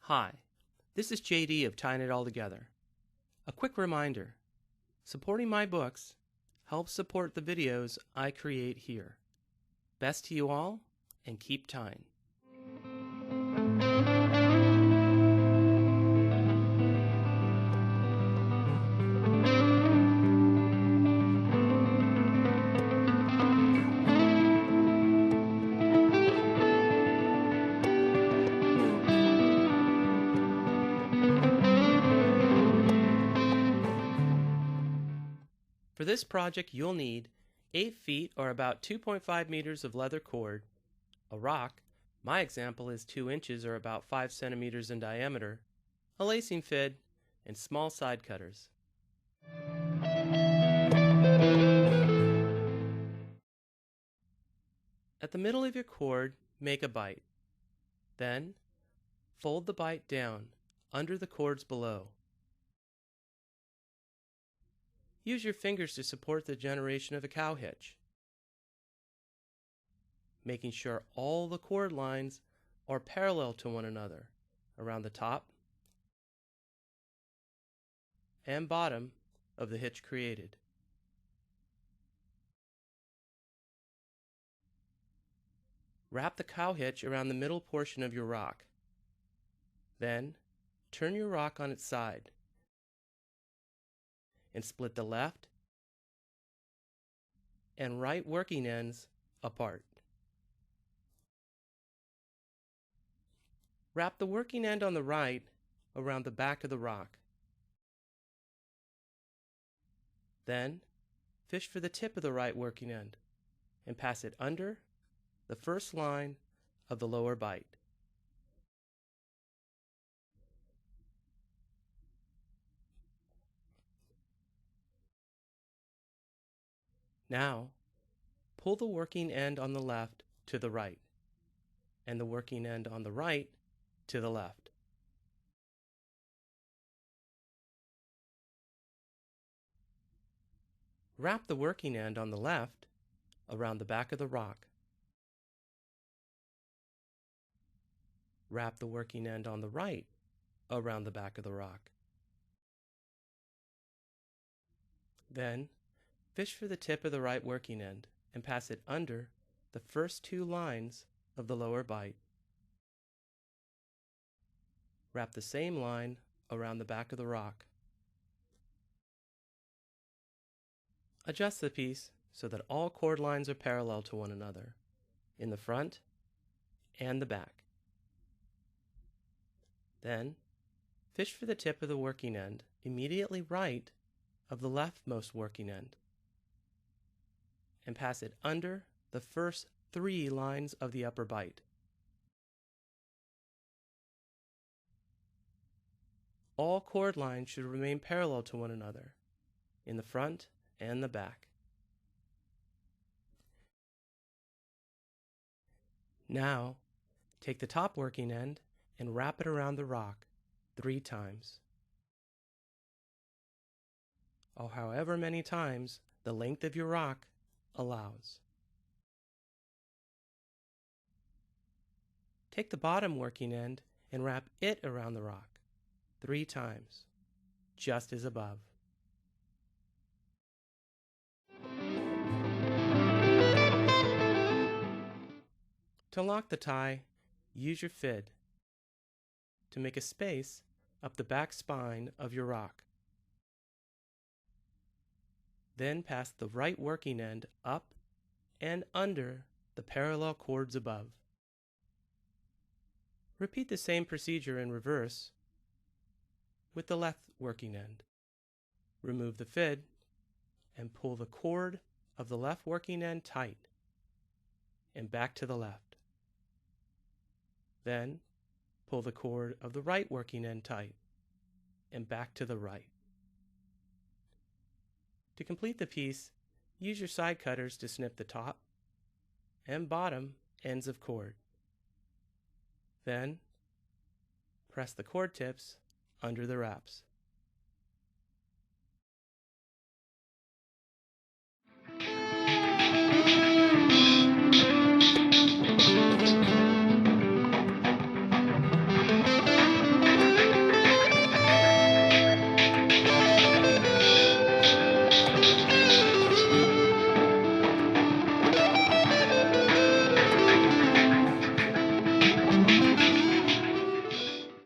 Hi, this is JD of Tying It All Together. A quick reminder, supporting my books helps support the videos I create here. Best to you all, and keep tying. For this project, you'll need 8 feet or about 2.5 meters of leather cord, a rock, my example is 2 inches or about 5 centimeters in diameter, a lacing fid, and small side cutters. At the middle of your cord, make a bight. Then, fold the bight down under the cords below. Use your fingers to support the generation of a cow hitch, making sure all the cord lines are parallel to one another around the top and bottom of the hitch created. Wrap the cow hitch around the middle portion of your rock. Then, turn your rock on its side and split the left and right working ends apart. Wrap the working end on the right around the back of the rock. Then, fish for the tip of the right working end and pass it under the first line of the lower bight. Now, pull the working end on the left to the right, and the working end on the right to the left. Wrap the working end on the left around the back of the rock. Wrap the working end on the right around the back of the rock. Then, fish for the tip of the right working end and pass it under the first 2 lines of the lower bight. Wrap the same line around the back of the rock. Adjust the piece so that all cord lines are parallel to one another in the front and the back. Then, fish for the tip of the working end immediately right of the leftmost working end and pass it under the first 3 lines of the upper bight. All cord lines should remain parallel to one another in the front and the back. Now, take the top working end and wrap it around the rock 3 times, or however many times the length of your rock allows. Take the bottom working end and wrap it around the rock 3 times, just as above. To lock the tie, use your fid to make a space up the back spine of your rock. Then pass the right working end up and under the parallel cords above. Repeat the same procedure in reverse with the left working end. Remove the fid and pull the cord of the left working end tight and back to the left. Then pull the cord of the right working end tight and back to the right. To complete the piece, use your side cutters to snip the top and bottom ends of cord. Then, press the cord tips under the wraps.